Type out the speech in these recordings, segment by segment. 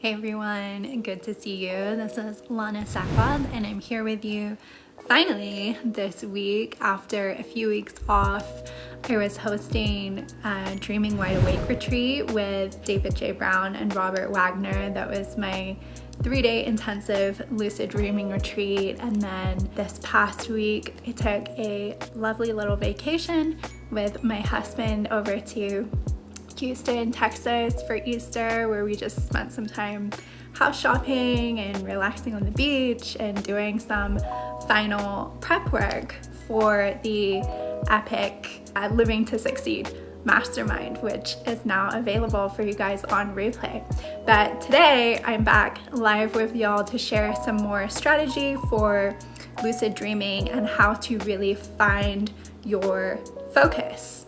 Hey everyone, good to see you. This is Lana and I'm here with you finally this week after a few weeks off. I was hosting a Dreaming Wide Awake retreat with David J. Brown and Robert Wagner. That was my 3-day intensive lucid dreaming retreat, and then this past week I took a lovely little vacation with my husband over to Houston, Texas for Easter, where we just spent some time house shopping and relaxing on the beach and doing some final prep work for the epic Living to Succeed Mastermind, which is now available for you guys on replay. But today I'm back live with y'all to share some more strategy for lucid dreaming and how to really find your focus.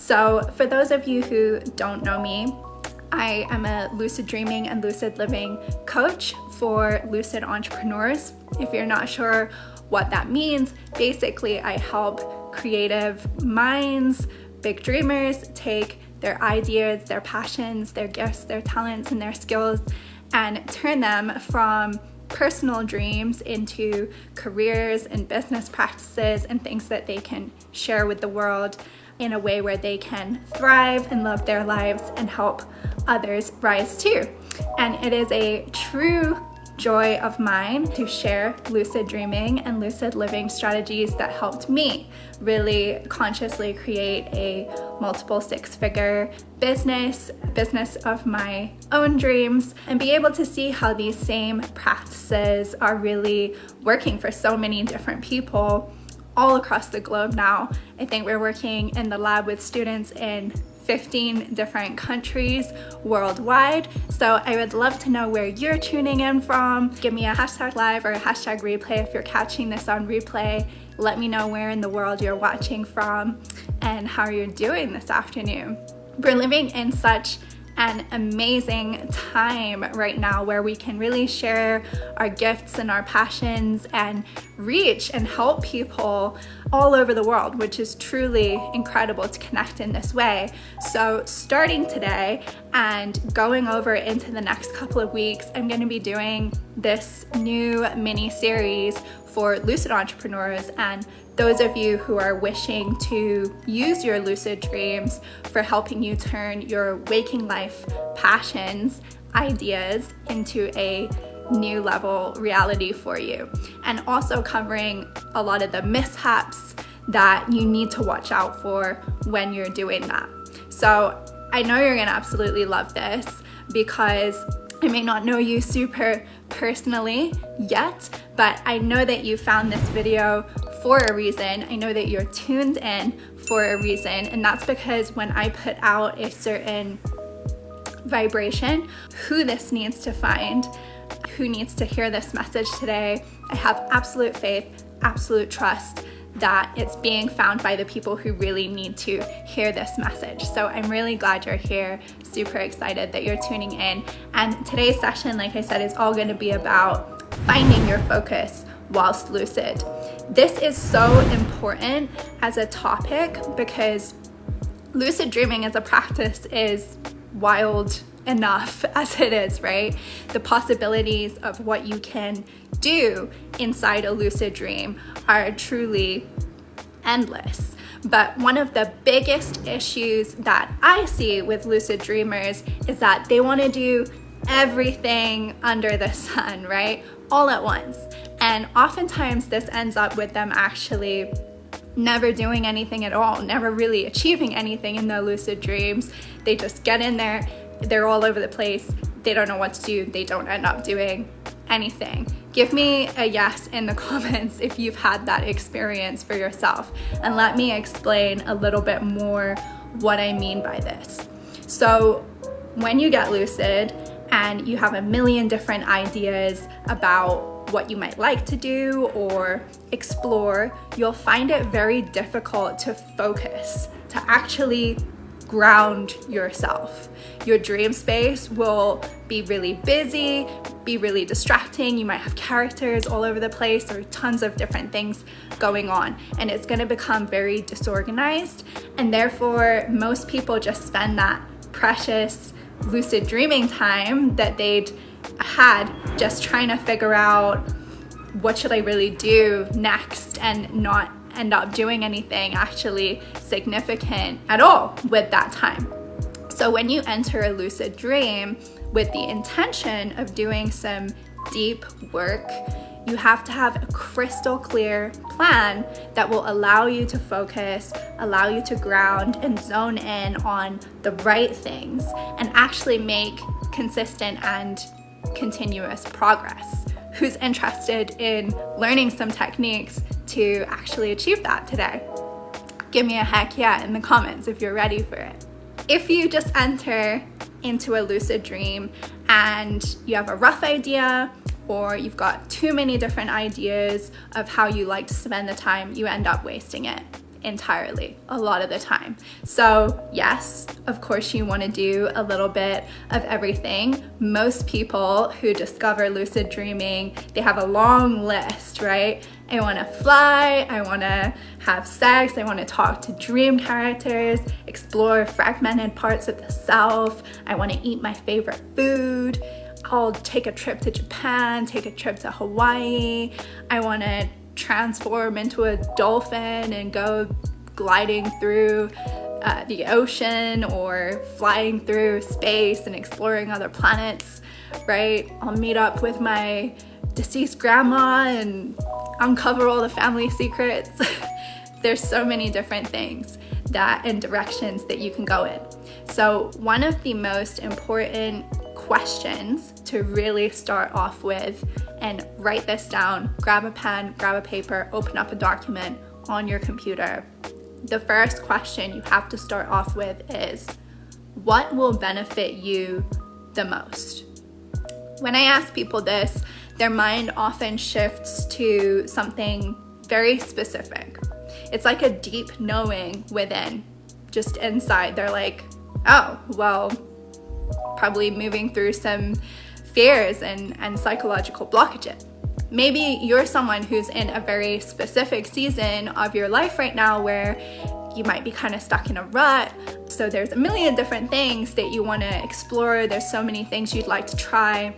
So for those of you who don't know me, I am a lucid dreaming and lucid living coach for lucid entrepreneurs. If you're not sure what that means, basically I help creative minds, big dreamers, take their ideas, their passions, their gifts, their talents, and their skills and turn them from personal dreams into careers and business practices and things that they can share with the world in a way where they can thrive and love their lives and help others rise too. And it is a true joy of mine to share lucid dreaming and lucid living strategies that helped me really consciously create a multiple six-figure business of my own dreams, and be able to see how these same practices are really working for so many different people all across the globe now. I think we're working in the lab with students in 15 different countries worldwide. So I would love to know where you're tuning in from. Give me a hashtag live or a hashtag replay if you're catching this on replay. Let me know where in the world you're watching from and how you're doing this afternoon. We're living in such an amazing time right now where we can really share our gifts and our passions and reach and help people all over the world, which is truly incredible to connect in this way. So starting today and going over into the next couple of weeks, I'm going to be doing this new mini series for lucid entrepreneurs and those of you who are wishing to use your lucid dreams for helping you turn your waking life passions, ideas into a new level reality for you. And also covering a lot of the mishaps that you need to watch out for when you're doing that. So I know you're gonna absolutely love this because I may not know you super personally yet, but I know that you found this video for a reason. I know that you're tuned in for a reason, and that's because when I put out a certain vibration, who this needs to find, who needs to hear this message today, I have absolute faith, absolute trust that it's being found by the people who really need to hear this message. So I'm really glad you're here, super excited that you're tuning in. And today's session, like I said, is all going to be about finding your focus whilst lucid. This is so important as a topic because lucid dreaming as a practice is wild enough as it is, right? The possibilities of what you can do inside a lucid dream are truly endless. But one of the biggest issues that I see with lucid dreamers is that they want to do everything under the sun, right? All at once. And oftentimes this ends up with them actually never doing anything at all, never really achieving anything in their lucid dreams. They just get in there, they're all over the place, they don't know what to do, they don't end up doing anything. Give me a yes in the comments if you've had that experience for yourself, and let me explain a little bit more what I mean by this. So when you get lucid and you have a million different ideas about what you might like to do or explore, you'll find it very difficult to focus, to actually ground yourself. Your dream space will be really busy, be really distracting. You might have characters all over the place or tons of different things going on, and it's going to become very disorganized, and therefore most people just spend that precious lucid dreaming time that they'd had just trying to figure out what should I really do next, and not end up doing anything actually significant at all with that time. So when you enter a lucid dream with the intention of doing some deep work, you have to have a crystal clear plan that will allow you to focus, allow you to ground and zone in on the right things, and actually make consistent and continuous progress. Who's interested in learning some techniques to actually achieve that today? Give me a heck yeah in the comments if you're ready for it. If you just enter into a lucid dream and you have a rough idea, or you've got too many different ideas of how you like to spend the time, you end up wasting it entirely a lot of the time. So yes, of course you want to do a little bit of everything. Most people who discover lucid dreaming, they have a long list, right? I want to fly, I want to have sex, I want to talk to dream characters, explore fragmented parts of the self, I want to eat my favorite food, I'll take a trip to Japan, take a trip to Hawaii, I want to transform into a dolphin and go gliding through the ocean, or flying through space and exploring other planets, right? I'll meet up with my deceased grandma and uncover all the family secrets. There's so many different things and directions that you can go in. So one of the most important questions to really start off with, and write this down, grab a pen, grab a paper, open up a document on your computer. The first question you have to start off with is, what will benefit you the most? When I ask people this, their mind often shifts to something very specific. It's like a deep knowing within, just inside. They're like, oh, well, probably moving through some fears and psychological blockages. Maybe you're someone who's in a very specific season of your life right now where you might be kind of stuck in a rut. So there's a million different things that you want to explore. There's so many things you'd like to try.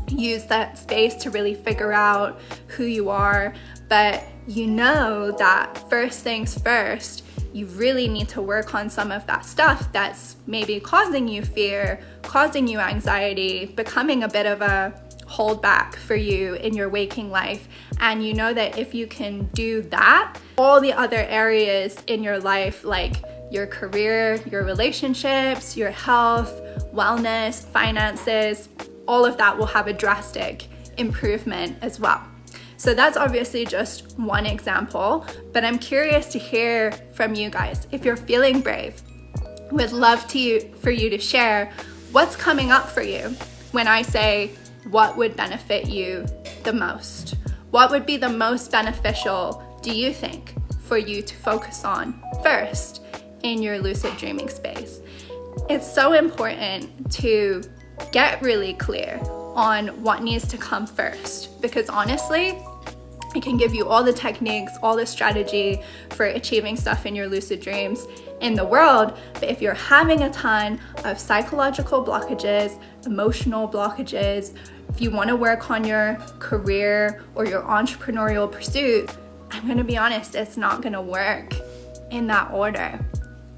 Use that space to really figure out who you are. But you know that first things first, you really need to work on some of that stuff that's maybe causing you fear, causing you anxiety, becoming a bit of a holdback for you in your waking life. And you know that if you can do that, all the other areas in your life, like your career, your relationships, your health, wellness, finances, all of that will have a drastic improvement as well. So that's obviously just one example, but I'm curious to hear from you guys. If you're feeling brave, would love for you to share what's coming up for you when I say what would benefit you the most. What would be the most beneficial, do you think, for you to focus on first in your lucid dreaming space? It's so important to get really clear on what needs to come first, because honestly, it can give you all the techniques, all the strategy for achieving stuff in your lucid dreams in the world. But if you're having a ton of psychological blockages, emotional blockages, if you want to work on your career or your entrepreneurial pursuit, I'm going to be honest, it's not going to work in that order.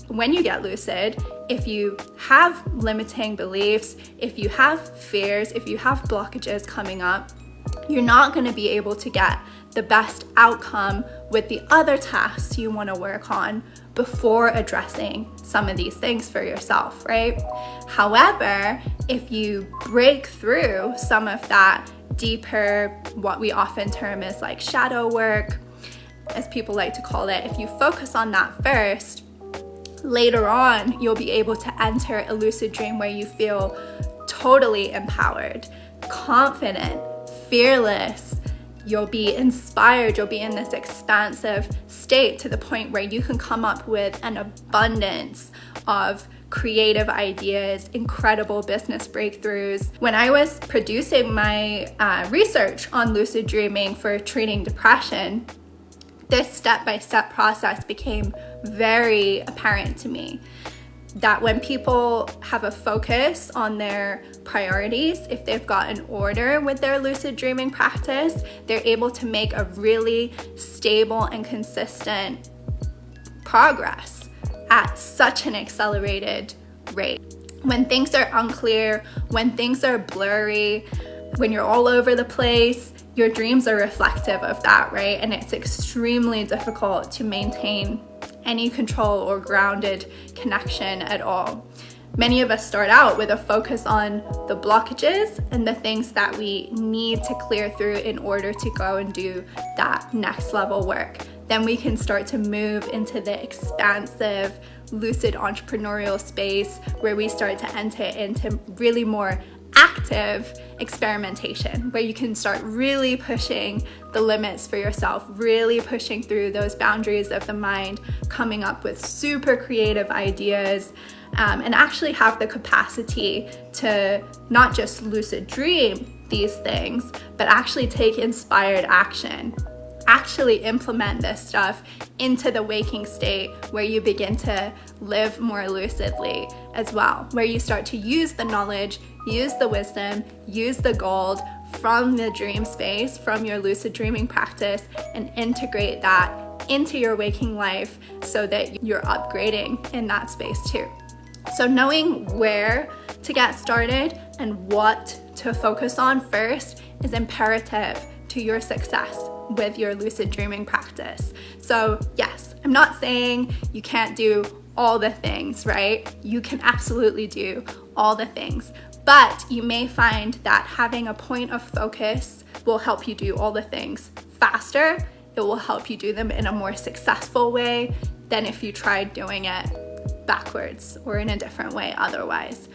When you get lucid, if you have limiting beliefs, if you have fears, if you have blockages coming up, you're not going to be able to get the best outcome with the other tasks you want to work on before addressing some of these things for yourself, right? However, if you break through some of that deeper, what we often term as like shadow work, as people like to call it, if you focus on that first, later on, you'll be able to enter a lucid dream where you feel totally empowered, confident, fearless, You'll be inspired, you'll be in this expansive state to the point where you can come up with an abundance of creative ideas, incredible business breakthroughs. When I was producing my research on lucid dreaming for treating depression, this step-by-step process became very apparent to me. That when people have a focus on their priorities, if they've got an order with their lucid dreaming practice, they're able to make a really stable and consistent progress at such an accelerated rate. When things are unclear, when things are blurry, when you're all over the place, your dreams are reflective of that, right? And it's extremely difficult to maintain any control or grounded connection at all. Many of us start out with a focus on the blockages and the things that we need to clear through in order to go and do that next level work. Then we can start to move into the expansive, lucid entrepreneurial space where we start to enter into really more active experimentation, where you can start really pushing the limits for yourself, really pushing through those boundaries of the mind, coming up with super creative ideas, and actually have the capacity to not just lucid dream these things, but actually take inspired action. Actually implement this stuff into the waking state where you begin to live more lucidly as well, where you start to use the knowledge, use the wisdom, use the gold from the dream space, from your lucid dreaming practice, and integrate that into your waking life so that you're upgrading in that space too. So knowing where to get started and what to focus on first is imperative to your success with your lucid dreaming practice. So yes, I'm not saying you can't do all the things, right? You can absolutely do all the things, but you may find that having a point of focus will help you do all the things faster. It will help you do them in a more successful way than if you tried doing it backwards or in a different way otherwise.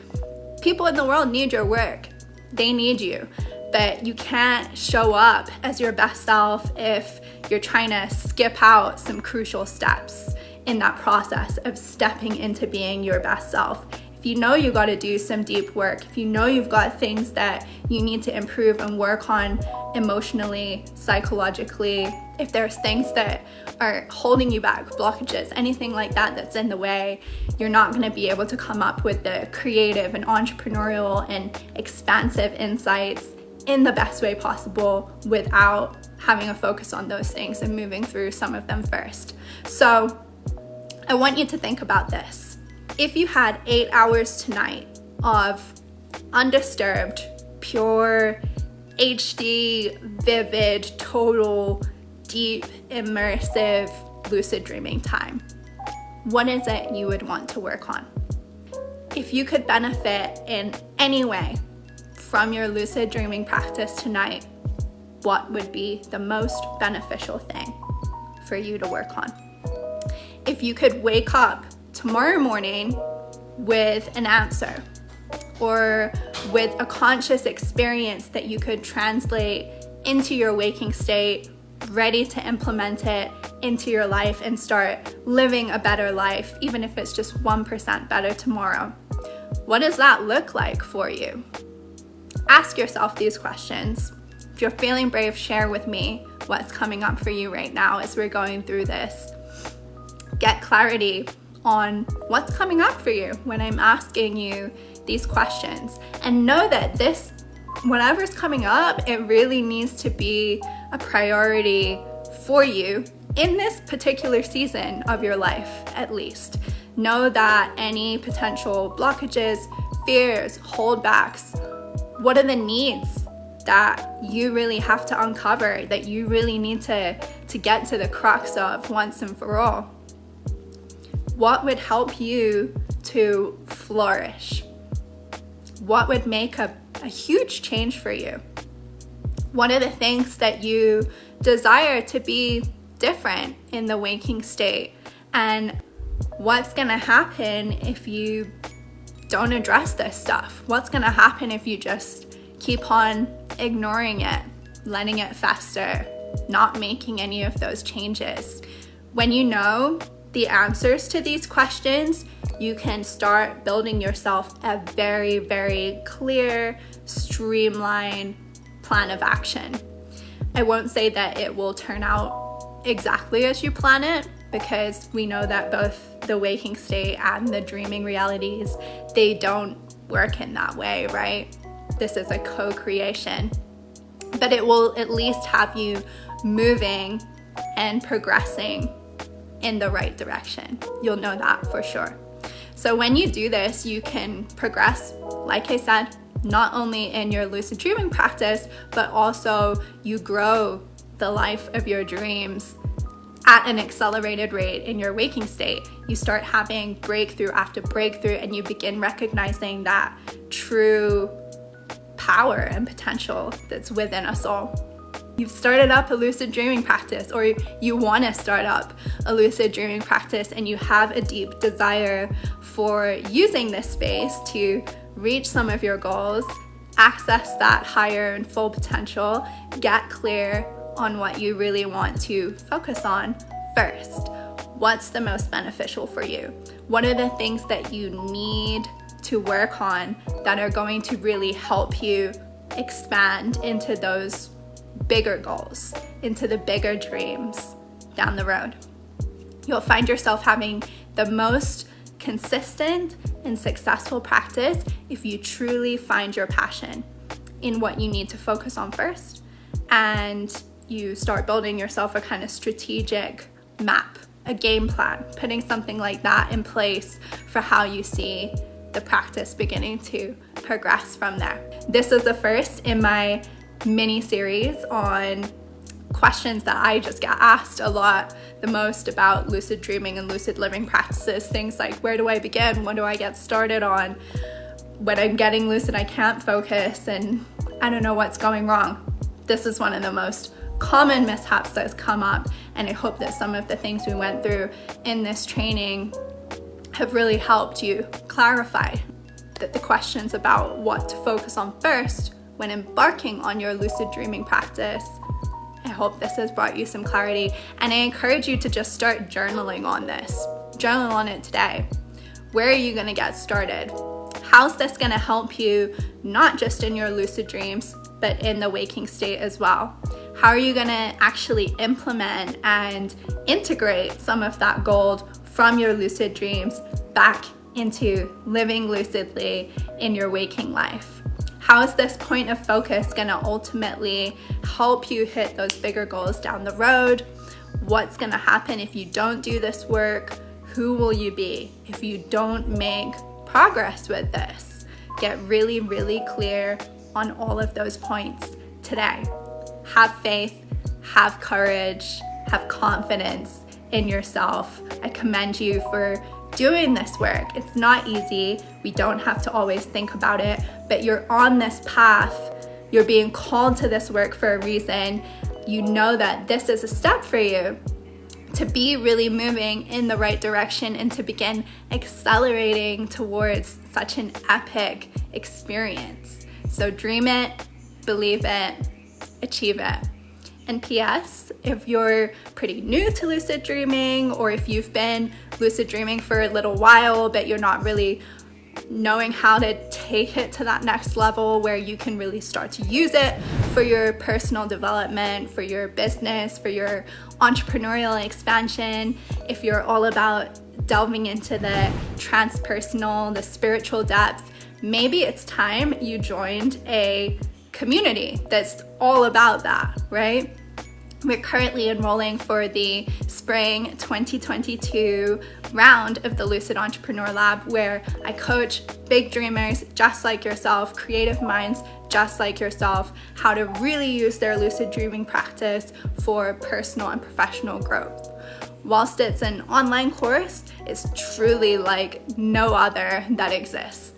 People in the world need your work. They need you. But you can't show up as your best self if you're trying to skip out some crucial steps in that process of stepping into being your best self. If you know you got to do some deep work, if you know you've got things that you need to improve and work on emotionally, psychologically, if there's things that are holding you back, blockages, anything like that that's in the way, you're not going to be able to come up with the creative and entrepreneurial and expansive insights in the best way possible without having a focus on those things and moving through some of them first. So I want you to think about this. If you had 8 hours tonight of undisturbed, pure, HD, vivid, total, deep, immersive, lucid dreaming time, what is it you would want to work on? If you could benefit in any way from your lucid dreaming practice tonight, what would be the most beneficial thing for you to work on? If you could wake up tomorrow morning with an answer or with a conscious experience that you could translate into your waking state, ready to implement it into your life and start living a better life, even if it's just 1% better tomorrow, what does that look like for you? Ask yourself these questions. If you're feeling brave, share with me what's coming up for you right now as we're going through this. Get clarity on what's coming up for you when I'm asking you these questions. And know that this, whatever's coming up, it really needs to be a priority for you in this particular season of your life, at least. Know that any potential blockages, fears, holdbacks, what are the needs that you really have to uncover, that you really need to get to the crux of once and for all? What would help you to flourish? What would make a huge change for you? What are the things that you desire to be different in the waking state? And what's gonna happen if you don't address this stuff? What's gonna happen if you just keep on ignoring it, letting it fester, not making any of those changes. When you know the answers to these questions, you can start building yourself a very, very clear, streamlined plan of action. I won't say that it will turn out exactly as you plan it, because we know that both the waking state and the dreaming realities, they don't work in that way, right? This is a co-creation, but it will at least have you moving and progressing in the right direction. You'll know that for sure. So when you do this, you can progress, like I said, not only in your lucid dreaming practice, but also you grow the life of your dreams at an accelerated rate in your waking state. You start having breakthrough after breakthrough, and you begin recognizing that true power and potential that's within us all. You've started up a lucid dreaming practice, or you want to start up a lucid dreaming practice, and you have a deep desire for using this space to reach some of your goals, access that higher and full potential, get clear on what you really want to focus on first. What's the most beneficial for you? What are the things that you need to work on that are going to really help you expand into those bigger goals, into the bigger dreams down the road? You'll find yourself having the most consistent and successful practice if you truly find your passion in what you need to focus on first, and you start building yourself a kind of strategic map, a game plan, putting something like that in place for how you see the practice beginning to progress from there. This is the first in my mini series on questions that I just get asked a lot the most about lucid dreaming and lucid living practices. Things like, where do I begin? What do I get started on? When I'm getting lucid, I can't focus and I don't know what's going wrong. This is one of the most common mishaps that's come up, and I hope that some of the things we went through in this training have really helped you clarify that the questions about what to focus on first when embarking on your lucid dreaming practice. I hope this has brought you some clarity, and I encourage you to just start journaling on this. Journal on it today. Where are you going to get started? How's this going to help you not just in your lucid dreams, but in the waking state as well? How are you going to actually implement and integrate some of that gold from your lucid dreams back into living lucidly in your waking life? How is this point of focus going to ultimately help you hit those bigger goals down the road? What's going to happen if you don't do this work? Who will you be if you don't make progress with this? Get really, really clear on all of those points today. Have faith, have courage, have confidence in yourself. I commend you for doing this work. It's not easy. We don't have to always think about it, but you're on this path. You're being called to this work for a reason. You know that this is a step for you to be really moving in the right direction and to begin accelerating towards such an epic experience. So dream it, believe it, achieve it. And P.S., if you're pretty new to lucid dreaming, or if you've been lucid dreaming for a little while, but you're not really knowing how to take it to that next level where you can really start to use it for your personal development, for your business, for your entrepreneurial expansion, if you're all about delving into the transpersonal, the spiritual depth, maybe it's time you joined a community that's all about that, right? We're currently enrolling for the spring 2022 round of the Lucid Entrepreneur Lab, where I coach big dreamers just like yourself, creative minds just like yourself, how to really use their lucid dreaming practice for personal and professional growth. Whilst it's an online course, it's truly like no other that exists.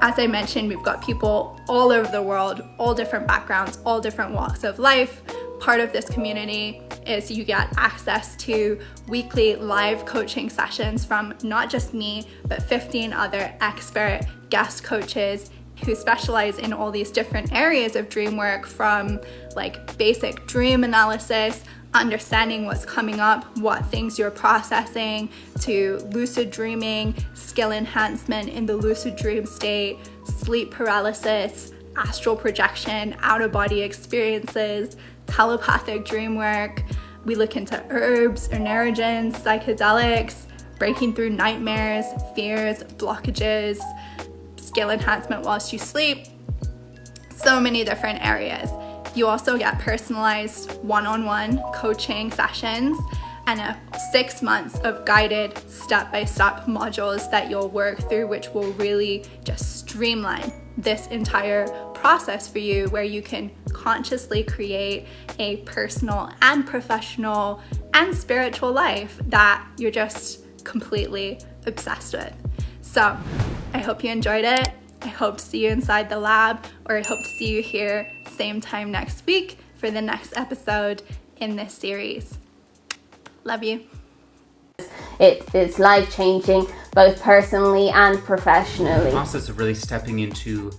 As I mentioned, we've got people all over the world, all different backgrounds, all different walks of life. Part of this community is you get access to weekly live coaching sessions from not just me, but 15 other expert guest coaches who specialize in all these different areas of dream work, from like basic dream analysis, understanding what's coming up, what things you're processing, to lucid dreaming, skill enhancement in the lucid dream state, sleep paralysis, astral projection, out-of-body experiences, telepathic dream work. We look into herbs, 𝐟𝐢𝐧𝐝, psychedelics, breaking through nightmares, fears, blockages, skill enhancement whilst you sleep. So many different areas. You also get personalized one-on-one coaching sessions and 6 months of guided step-by-step modules that you'll work through, which will really just streamline this entire process for you, where you can consciously create a personal and professional and spiritual life that you're just completely obsessed with. So I hope you enjoyed it. I hope to see you inside the lab, or I hope to see you here same time next week for the next episode in this series. Love you. It is life-changing, both personally and professionally. The process of really stepping into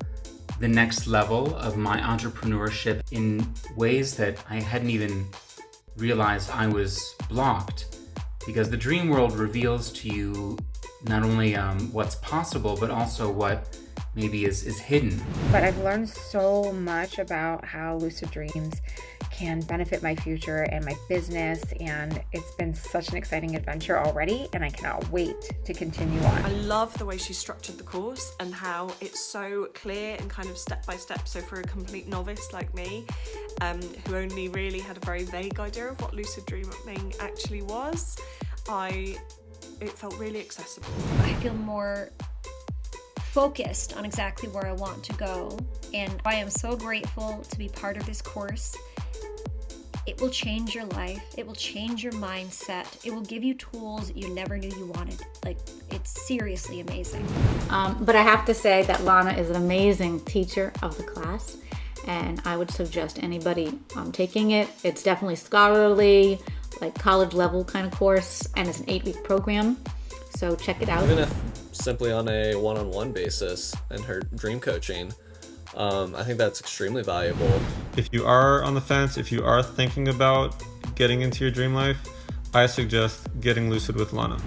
the next level of my entrepreneurship in ways that I hadn't even realized I was blocked, because the dream world reveals to you not only what's possible, but also what maybe is hidden. But I've learned so much about how lucid dreams can benefit my future and my business, and it's been such an exciting adventure already, and I cannot wait to continue on. I love the way she structured the course and how it's so clear and kind of step by step. So for a complete novice like me, who only really had a very vague idea of what lucid dreaming actually was, it felt really accessible. I feel more focused on exactly where I want to go, and I am so grateful to be part of this course. It will change your life, it will change your mindset, it will give you tools you never knew you wanted. Like, it's seriously amazing. But I have to say that Lana is an amazing teacher of the class, and I would suggest anybody taking it. It's definitely scholarly, like college level kind of course, and it's an 8-week program, so check it out. Even if simply on a one-on-one basis in her dream coaching, I think that's extremely valuable. If you are on the fence, if you are thinking about getting into your dream life, I suggest getting lucid with Lana.